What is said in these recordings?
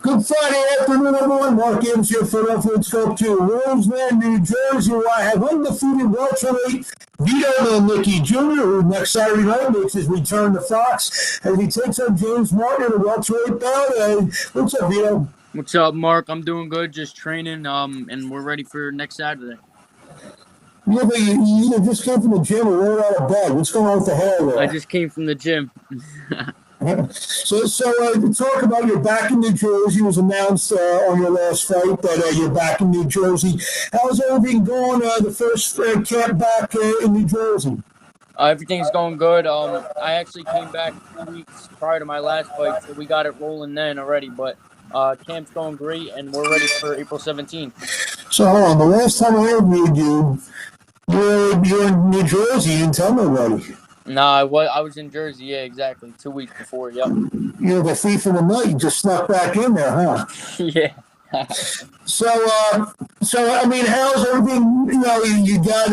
Good Friday afternoon, everyone. Mark Gibbs here, Philadelphia Scope 2, Roseland, New Jersey, where I have undefeated welterweight Vito Mielnicki Jr., who next Saturday night makes his return to Fox as he takes on James Martin in a welterweight bout. What's up, Vito? What's up, Mark? I'm doing good, just training, and we're ready for next Saturday. Yeah, but you just came from the gym or rolled out of bed. What's going on with the hair there? I just came from the gym. So talk about you're back in New Jersey. It was announced on your last fight that you're back in New Jersey. How's everything going? The first camp back in New Jersey. Everything's going good. I actually came back 2 weeks prior to my last fight, so we got it rolling then already. But camp's going great, and we're ready for April 17th. So hold on. The last time I interviewed you, you're in New Jersey. You didn't tell nobody. No, I was in Jersey. Yeah, exactly. 2 weeks before. Yep. You're the thief in the night. You just snuck back in there, huh? Yeah. So I mean, how's everything? You got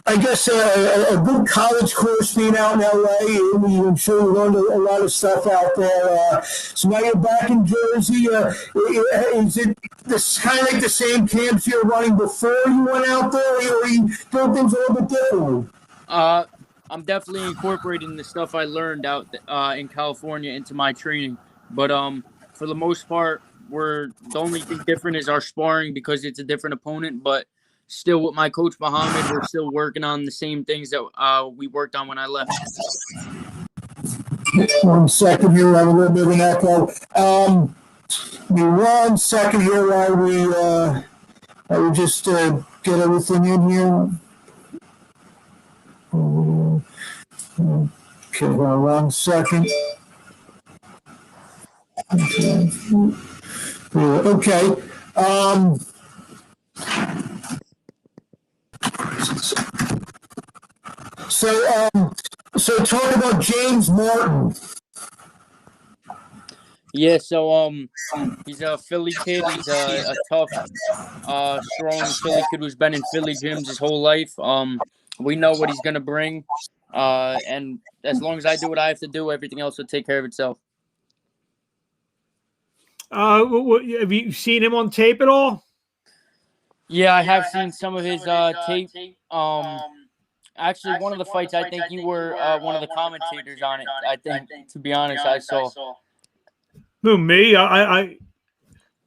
I guess a good college course being out in LA. I'm sure you learned a lot of stuff out there. So now you're back in Jersey. Is it kind of like the same camps you were running before you went out there, or are you doing things a little bit differently? I'm definitely incorporating the stuff I learned out in California into my training. But for the most part, the only thing different is our sparring because it's a different opponent. But still, with my coach Muhammad, we're still working on the same things that we worked on when I left. 1 second here, I have a little bit of an echo. Give me 1 second here while we just get everything in here. Okay, hold on 1 second. Okay. So talk about James Martin. Yeah, so he's a Philly kid. He's a tough, strong Philly kid who's been in Philly gyms his whole life. We know what he's gonna bring, and as long as I do what I have to do, everything else will take care of itself. Have you seen him on tape at all? Yeah, I have seen some of his tape. Actually, one of the fights, I think you were one of the commentators on it. I think, to be honest, I saw. Who, me? I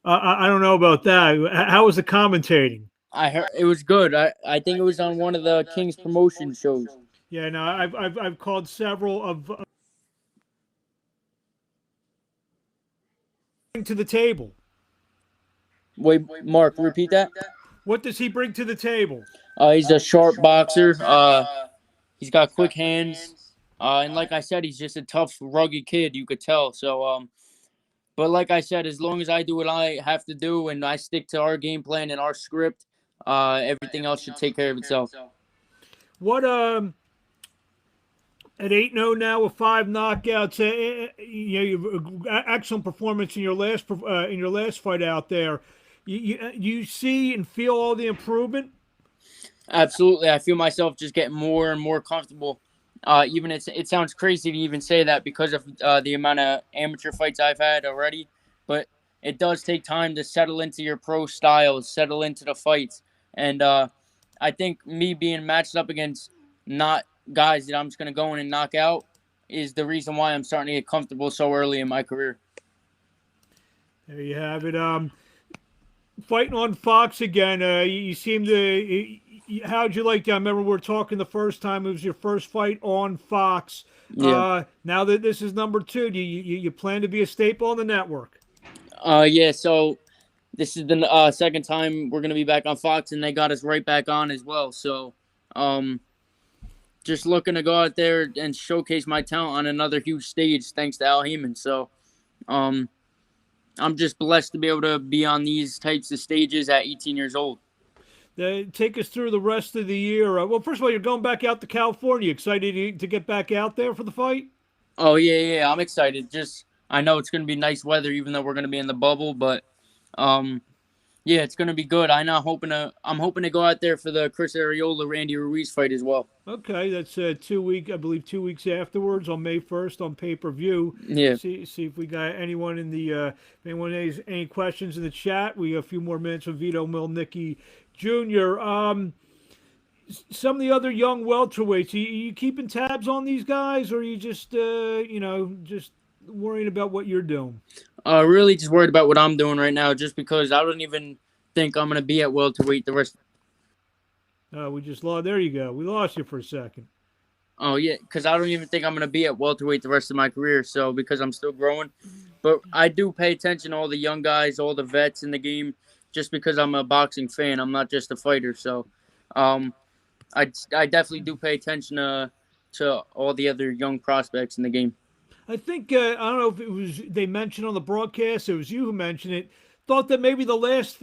don't know about that. How was the commentating? I heard it was good. I think it was on one of the King's promotion shows. Yeah, no, I've called several of to the table. Wait, Mark, repeat that. What does he bring to the table? He's a sharp boxer. He's got quick hands, and like I said, he's just a tough, rugged kid. You could tell. So, but like I said, as long as I do what I have to do and I stick to our game plan and our script, everything else should take care of itself. What at 8-0 now with 5 knockouts, excellent performance in your last fight out there. You see and feel all the improvement? Absolutely. I feel myself just getting more and more comfortable. Even it sounds crazy to even say that because of the amount of amateur fights I've had already, but it does take time to settle into your pro styles, settle into the fights. And I think me being matched up against not guys that I'm just going to go in and knock out is the reason why I'm starting to get comfortable so early in my career. There you have it. Fighting on Fox again. You seem to. How'd you like that? I remember we were talking the first time. It was your first fight on Fox. Yeah. Now that this is number 2, do you plan to be a staple on the network? Yeah. So this is the second time we're going to be back on Fox, and they got us right back on as well. So, just looking to go out there and showcase my talent on another huge stage, thanks to Al Heyman. So, I'm just blessed to be able to be on these types of stages at 18 years old. Take us through the rest of the year. Well, first of all, you're going back out to California. Excited to get back out there for the fight? Oh, yeah. I'm excited. I know it's going to be nice weather, even though we're going to be in the bubble. But, Yeah, it's gonna be good. I'm hoping to go out there for the Chris Arreola Randy Ruiz fight as well. Okay, that's 2 week. I believe 2 weeks afterwards on May 1st on pay-per-view. Yeah. See if we got anyone in the if anyone has any questions in the chat. We have a few more minutes with Vito Mielnicki Jr. Some of the other young welterweights. You keeping tabs on these guys, or are you just just worrying about what you're doing? Really just worried about what I'm doing right now, just because I don't even think I'm gonna be at welterweight the rest. We just lost. There you go. We lost you for a second. Oh yeah, because I don't even think I'm gonna be at welterweight the rest of my career. So because I'm still growing, but I do pay attention to all the young guys, all the vets in the game, just because I'm a boxing fan. I'm not just a fighter. So, I definitely do pay attention to all the other young prospects in the game. I think I don't know if it was they mentioned on the broadcast. It was you who mentioned it. Thought that maybe your last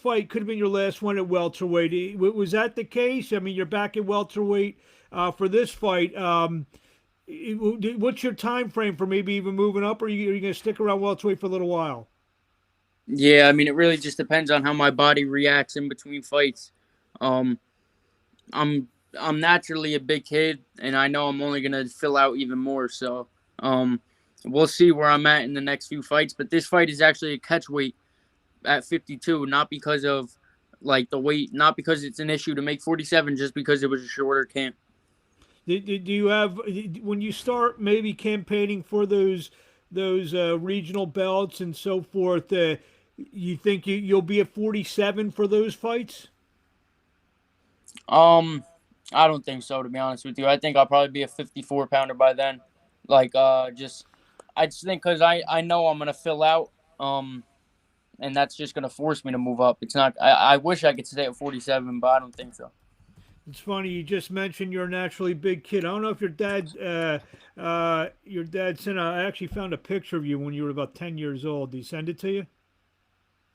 fight, could have been your last one at welterweight. Was that the case? I mean, you're back at welterweight for this fight. What's your time frame for maybe even moving up, or are you going to stick around welterweight for a little while? Yeah, I mean, it really just depends on how my body reacts in between fights. Um, I'm naturally a big kid, and I know I'm only gonna fill out even more. So, um, we'll see where I'm at in the next few fights. But this fight is actually a catch weight at 52, not because of like the weight, not because it's an issue to make 47, just because it was a shorter camp. Do you have when you start maybe campaigning for those regional belts and so forth? You think you'll be at 47 for those fights? Um, I don't think so, to be honest with you. I think I'll probably be a 54 pounder by then. Like, I just think because I know I'm gonna fill out. And that's just gonna force me to move up. It's not. I wish I could stay at 47, but I don't think so. It's funny you just mentioned you're a naturally big kid. I don't know if your dad sent. I actually found a picture of you when you were about 10 years old. Did he send it to you?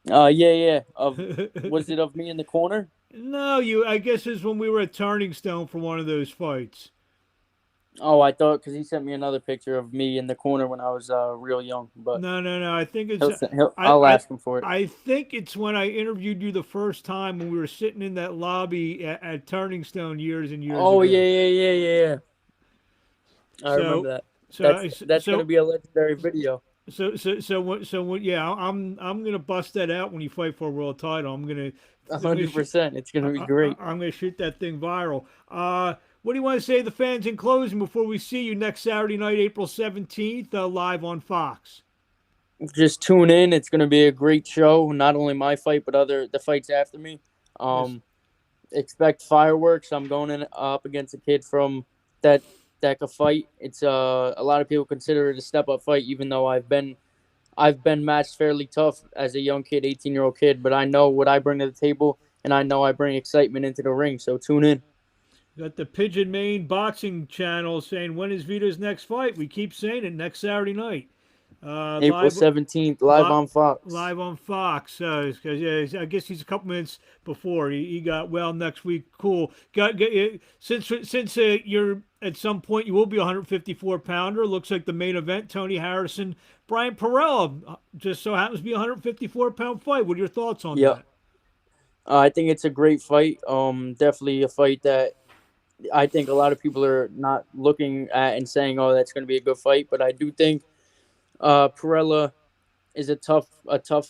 Yeah. Was it of me in the corner? No, you. I guess it's when we were at Turning Stone for one of those fights. Oh, I thought because he sent me another picture of me in the corner when I was real young. But No. I think it's. I'll ask him for it. I think it's when I interviewed you the first time when we were sitting in that lobby at Turning Stone years and years ago. Oh yeah. I remember that. That's gonna be a legendary video. Yeah, I'm gonna bust that out when you fight for a world title. 100%. It's gonna be great. I'm gonna shoot that thing viral. What do you want to say to the fans in closing before we see you next Saturday night, April 17th, live on Fox? Just tune in. It's gonna be a great show. Not only my fight, but the fights after me. Yes. Expect fireworks. I'm going in up against a kid from that could fight. It's a lot of people consider it a step up fight, even though I've been matched fairly tough as a young kid, 18-year-old kid. But I know what I bring to the table, and I know I bring excitement into the ring. So tune in. Got the Pigeon Main Boxing Channel saying, when is Vito's next fight? We keep saying it, next Saturday night. April 17th, live on Fox. Live on Fox. I guess he's a couple minutes before. He got well next week. Cool. Since you're at some point, you will be a 154-pounder. Looks like the main event, Tony Harrison, Brian Perella, just so happens to be a 154-pound fight. What are your thoughts on that? I think it's a great fight. Definitely a fight that I think a lot of people are not looking at and saying, "Oh, that's going to be a good fight." But I do think Perella is a tough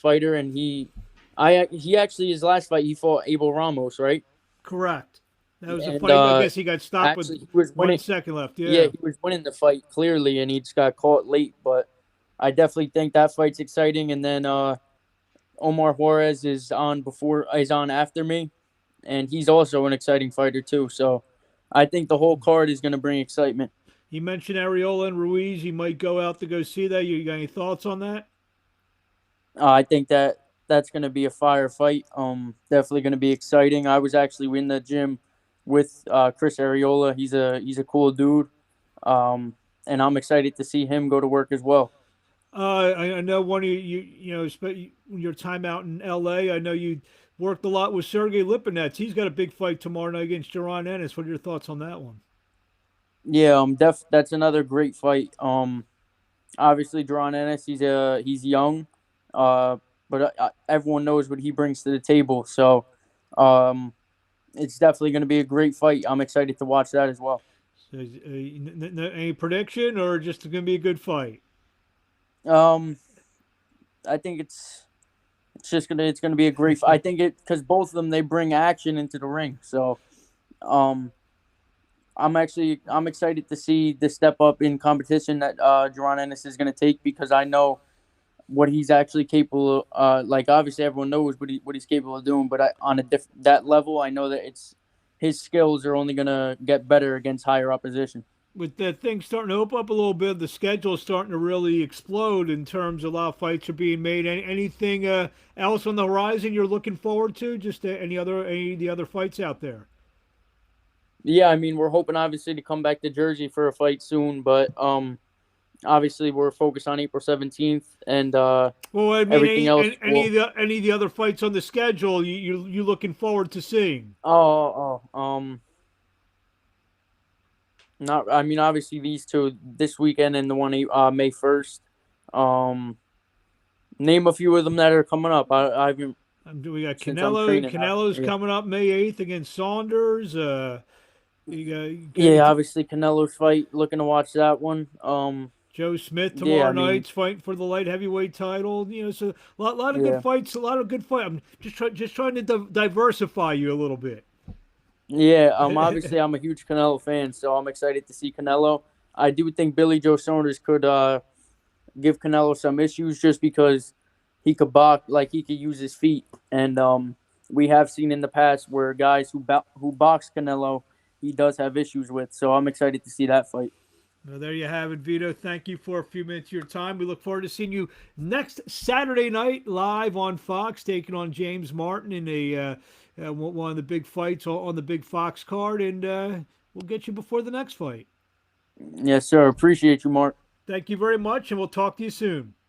fighter, and he actually his last fight he fought Abel Ramos, right? Correct. That was a fight. I guess he got stopped with 1 second left. Yeah, he was winning the fight clearly, and he just got caught late. But I definitely think that fight's exciting. And then Omar Juarez is on after me, and he's also an exciting fighter too. So I think the whole card is going to bring excitement. You mentioned Arreola and Ruiz. You might go out to go see that. You got any thoughts on that? I think that's going to be a fire fight. Definitely going to be exciting. I was actually in the gym with Chris Arreola. He's a cool dude, and I'm excited to see him go to work as well. I know one of your time out in L.A. I know you worked a lot with Sergey Lipinets. He's got a big fight tomorrow night against Jaron Ennis. What are your thoughts on that one? Yeah, that's another great fight. Obviously Jaron Ennis, he's young, but everyone knows what he brings to the table. So it's definitely going to be a great fight. I'm excited to watch that as well. So, any prediction, or just going to be a good fight? Um, I think it's gonna be a great. I think it because both of them they bring action into the ring. So um, I'm excited to see the step up in competition that Jaron Ennis is going to take because I know what he's actually capable of. Like obviously everyone knows what he's capable of doing, but on that level, I know that it's his skills are only going to get better against higher opposition. With that thing starting to open up a little bit, the schedule is starting to really explode in terms of a lot of fights are being made. Anything else on the horizon you're looking forward to? Just any of the other fights out there? Yeah, I mean we're hoping obviously to come back to Jersey for a fight soon, but obviously we're focused on April 17th and Well, I mean, everything else will. any of the other fights on the schedule you looking forward to seeing? Not. I mean, obviously these two this weekend and the one May 1st. Name a few of them that are coming up. I haven't We got since I'm training. Canelo's Yeah. coming up May 8th against Saunders. Yeah, obviously Canelo's fight. Looking to watch that one. Joe Smith Yeah, tomorrow I mean, night's fighting for the light heavyweight title. So lot of good yeah, fights. A lot of good fight. I'm just trying to diversify you a little bit. yeah. Obviously I'm a huge Canelo fan, so I'm excited to see Canelo. I do think Billy Joe Saunders could give Canelo some issues just because he could box, like he could use his feet, and we have seen in the past where guys who box Canelo, he does have issues with. So I'm excited to see that fight. Well, there you have it, Vito. Thank you for a few minutes of your time. We look forward to seeing you next Saturday night live on Fox, taking on James Martin in one of the big fights on the big Fox card, and we'll get you before the next fight. Yes, sir. Appreciate you, Mark. Thank you very much, and we'll talk to you soon.